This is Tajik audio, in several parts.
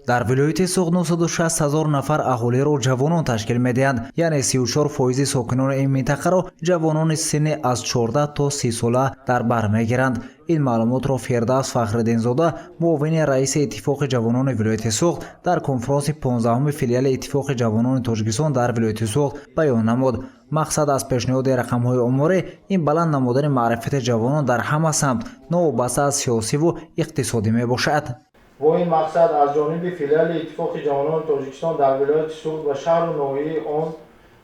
дар вилояти Суғд 960 000 нафар аҳолиро ҷавонон ташкил медиҳанд, яъне 34% сокинони ин минтақаро ҷавонони синни аз 14 то 30 сола дар бар мегиранд. ин маълумотро Фирдавс Фахриддинзода, муовини раиси Иттифоқи ҷавонони вилояти Суғд, дар конфронси 15-уми филиали Иттифоқи ҷавонони Тоҷикистон дар вилояти Суғд баён намуд. мақсад аз пешниҳоди рақамҳои оморӣ ин баланд намудани маърифати ҷавонон дар ҳама самт, новобаста аз сиёсиву иқтисодӣ мебошад. бо ин мақсад аз ҷониби филиали Иттифоқи ҷавонони Тоҷикистон дар вилояти Суғд ва шаҳру ноҳияи он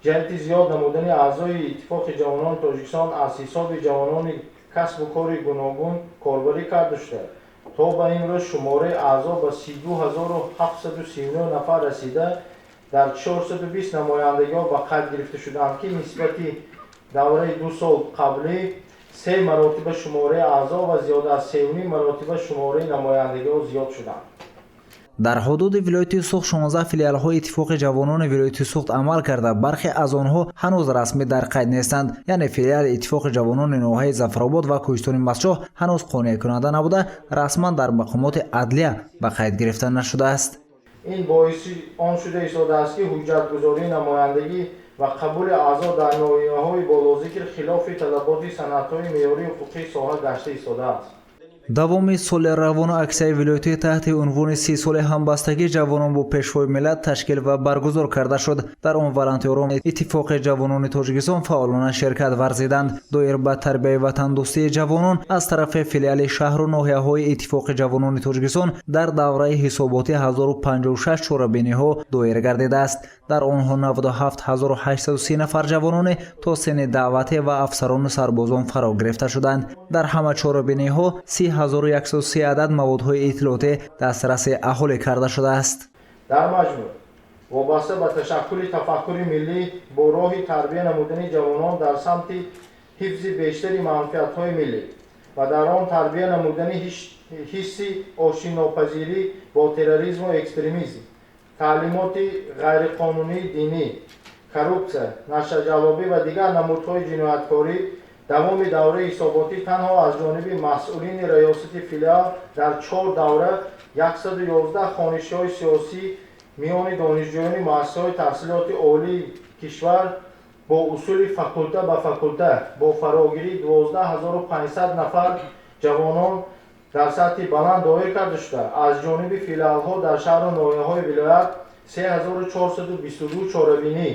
ҷаҳати зиёд намудани аъзои Иттифоқи ҷавонони Тоҷикистон аз ҳисоби ҷавонони касбу кори гуногун корбарӣ карда шуда, то ба имрӯз шумораи аъзо ба 32739 нафар расида, дар 420 намояндагиҳо ба қайд гирифта шуданд, ки нисбати давраи 2 сол қаблӣ 3 маротиба шумораи аъзо ва зиёда аз 3.5 маротиба шумораи намояндагиҳо зиёд шуданд. дар ҳудуди вилояти Суғд 16 филиалҳои Иттифоқи ҷавонони вилояти Суғд амал карда, бархе аз онҳо ҳанӯз расмӣ дар қайд нестанд, яъне филиали Иттифоқи ҷавонони ноҳияи Зафаробод ва Кӯҳистони Мастчоҳ ҳанӯз қонеъкунанда набуда, расман дар мақомоти адлия ба қайд гирифта нашудааст. ин боиси он шуда истодааст, ки ҳуҷҷатгузории намояндагӣ ва қабули аъзо дар ноҳияҳои болозикр хилофи талаботи санъатҳои меъёрии ҳуқуқии соҳа гашта истодааст. давоми соли равону аксияи вилоятҳои таҳти унвони 30 соли ҳамбастагии ҷавонон бо пешвои миллат ташкил ва баргузор карда шуд. дар он волонтерон Иттифоқи ҷавонони Тоҷикистон фаъолона ширкат варзиданд. доир ба тарбияи ватандӯстии ҷавонон аз тарафи филиали шаҳру ноҳияҳои Иттифоқи ҷавонони Тоҷикистон дар давраи ҳисоботи 1056 чорабиниҳо доир гардидааст. дар онҳо 97830 нафар ҷавонони то синни даъватӣ ва афсарону сарбозон фаро гирифта шуданд. дар ҳама чорабиниҳо 30130 адад маводҳои иттилоотӣ дастраси аҳолӣ карда шудааст. дар маҷмӯъ вобаста ба ташаккули тафаккури миллӣ бо роҳи тарбия намудани ҷавонон дар самти ҳифзи бештари манфиатҳои миллӣ ва дар он тарбия намудани ҳисси оштинопазирӣ бо терроризму экстремизм, таълимоти ғайриқонунии динӣ, коррупсия, нашаҷалобӣ ва дигар намудҳои ҷинояткорӣ давоми давраи ҳисоботӣ танҳо аз ҷониби масъулини раёсати филиал дар 4 давра 111 хонишиҳои сиёсӣ миёни донишҷӯёни муассисаҳои таҳсилоти олии кишвар бо усули факулта ба факулта бо фарогирии 12500 нафар ҷавонон дар сатҳи баланд доир карда шуда, аз ҷониби филиалҳо дар шаҳру ноҳияҳои вилоят 3422 чорабинӣ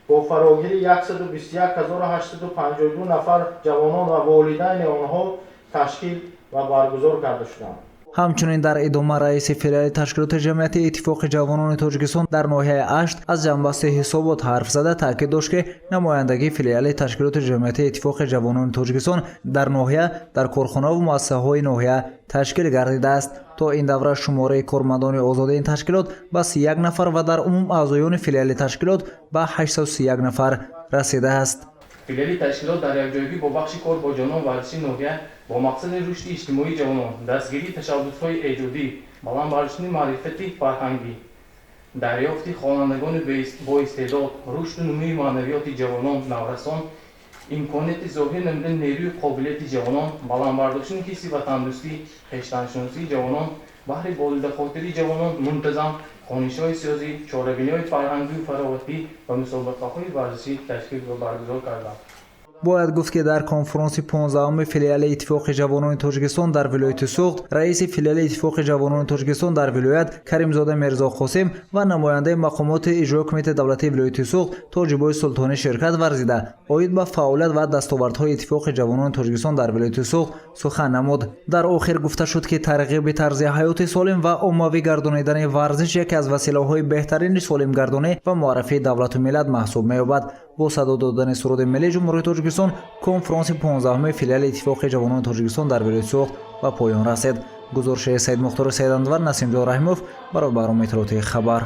бо фарогири 121852 нафар ҷавонон ва волидайни онҳо ташкил ва баргузор карда шуданд. ҳамчунин дар идома раиси филиали ташкилоти ҷамъияти Иттифоқи ҷавонони Тоҷикистон дар ноҳияи Ашт аз ҷанбасти ҳисобот ҳарф зада таъкид дошт, ки намояндагии филиали ташкилоти ҷамъияти Иттифоқи ҷавонони Тоҷикистон дар ноҳия дар корхонаву муассисаҳои ноҳия ташкил гардидааст. то ин давра шумораи кормандони озоди ин ташкилот ба 31 нафар ва дар умум аъзоёни филиали ташкилот ба 831 нафар расидааст. филиали ташкилот дар якҷоягӣ бо бахши кор бо ҷонон варзиши ноҳия бо мақсади рушди иҷтимоии ҷавонон, дастгирии ташаббусҳои эҷодӣ, баландбардоштани маърифати фарҳангӣ, дарёфти хонандагони боистеъдод, рушду нумӯи маънавиёти ҷавонон наврасон, имконияти зоҳир намудани нерӯи қобилияти ҷавонон, баландбардоштани ҳисси ватандӯстӣ, хештаншиносии ҷавонон, баҳри болидахотирии ҷавонон мунтазам, хонишҳои сиёсӣ, чорабиниҳои фарҳангию фароватӣ ва мусобиқаҳои варзишӣ ташкил ва баргузор карданд. бояд гуфт, ки дар конфронси 15-уми филиали Иттифоқи ҷавонони Тоҷикистон дар вилояти Суғд, раиси филиали Иттифоқи ҷавонони Тоҷикистон дар вилоят Каримзода Мирзо Қосим ва намояндаи мақомоти иҷрои кумитаи давлатии вилояти Суғд Тоҷибои Султонӣ ширкат варзида, оид ба фаъолият ва дастовардҳои Иттифоқи ҷавонони Тоҷикистон дар вилояти Суғд сухан намуд. дар охир гуфта шуд, ки тарғиби тарзи ҳаёти солим ва оммавӣ гардонидани варзиш яке аз василаҳои беҳтарини солимгардонӣ ва муаррифии давлату миллат маҳсуб меёбад. бо садо додани суруди миллии ҷумҳурии Тоҷикистон конфронси 15-уми филиали Иттифоқи ҷавонони Тоҷикистон дар вилояти Суғд ба поён расид. гузориши Саид Мухтори Саиданвар, Насимҷон Раҳимов барои барномаи иттилоотии хабар.